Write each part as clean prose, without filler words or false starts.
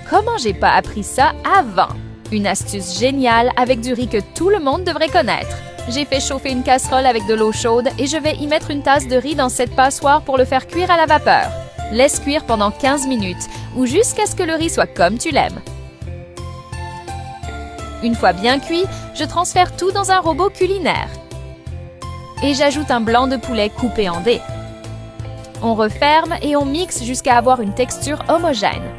Comment j'ai pas appris ça avant? Une astuce géniale avec du riz que tout le monde devrait connaître. J'ai fait chauffer une casserole avec de l'eau chaude et je vais y mettre une tasse de riz dans cette passoire pour le faire cuire à la vapeur. Laisse cuire pendant 15 minutes ou jusqu'à ce que le riz soit comme tu l'aimes. Une fois bien cuit, je transfère tout dans un robot culinaire. Et j'ajoute un blanc de poulet coupé en dés. On referme et on mixe jusqu'à avoir une texture homogène.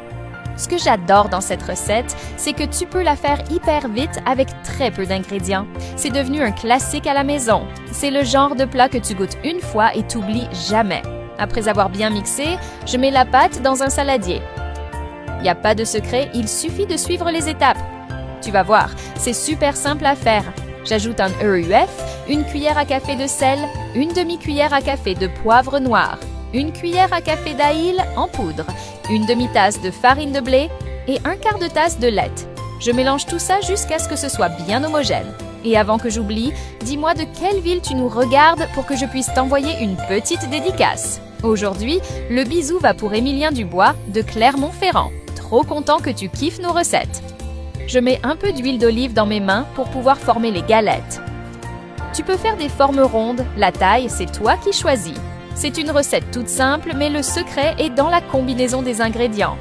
Ce que j'adore dans cette recette, c'est que tu peux la faire hyper vite avec très peu d'ingrédients. C'est devenu un classique à la maison. C'est le genre de plat que tu goûtes une fois et t'oublies jamais. Après avoir bien mixé, je mets la pâte dans un saladier. Il n'y a pas de secret, il suffit de suivre les étapes. Tu vas voir, c'est super simple à faire. J'ajoute un EUF, une cuillère à café de sel, une demi-cuillère à café de poivre noir, une cuillère à café d'ail en poudre, une demi-tasse de farine de blé et un quart de tasse de lait. Je mélange tout ça jusqu'à ce que ce soit bien homogène. Et avant que j'oublie, dis-moi de quelle ville tu nous regardes pour que je puisse t'envoyer une petite dédicace. Aujourd'hui, le bisou va pour Émilien Dubois de Clermont-Ferrand. Trop content que tu kiffes nos recettes. Je mets un peu d'huile d'olive dans mes mains pour pouvoir former les galettes. Tu peux faire des formes rondes, la taille, c'est toi qui choisis. C'est une recette toute simple, mais le secret est dans la combinaison des ingrédients.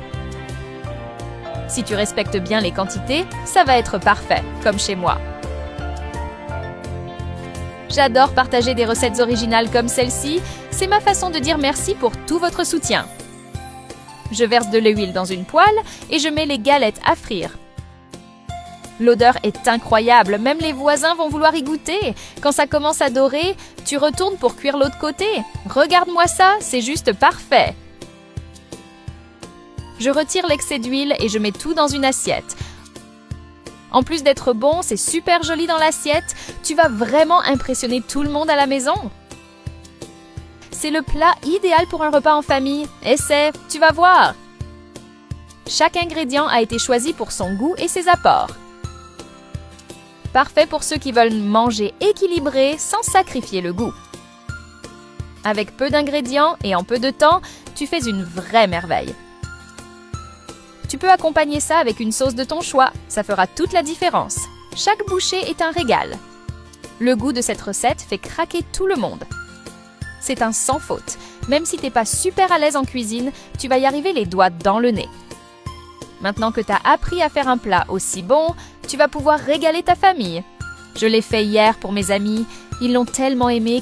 Si tu respectes bien les quantités, ça va être parfait, comme chez moi. J'adore partager des recettes originales comme celle-ci, c'est ma façon de dire merci pour tout votre soutien. Je verse de l'huile dans une poêle et je mets les galettes à frire. L'odeur est incroyable, même les voisins vont vouloir y goûter. Quand ça commence à dorer, tu retournes pour cuire l'autre côté. Regarde-moi ça, c'est juste parfait. Je retire l'excès d'huile et je mets tout dans une assiette. En plus d'être bon, c'est super joli dans l'assiette. Tu vas vraiment impressionner tout le monde à la maison. C'est le plat idéal pour un repas en famille. Essaie, tu vas voir. Chaque ingrédient a été choisi pour son goût et ses apports. Parfait pour ceux qui veulent manger équilibré sans sacrifier le goût. Avec peu d'ingrédients et en peu de temps, tu fais une vraie merveille. Tu peux accompagner ça avec une sauce de ton choix, ça fera toute la différence. Chaque bouchée est un régal. Le goût de cette recette fait craquer tout le monde. C'est un sans faute. Même si t'es pas super à l'aise en cuisine, tu vas y arriver les doigts dans le nez. Maintenant que tu as appris à faire un plat aussi bon, tu vas pouvoir régaler ta famille. Je l'ai fait hier pour mes amis, ils l'ont tellement aimé.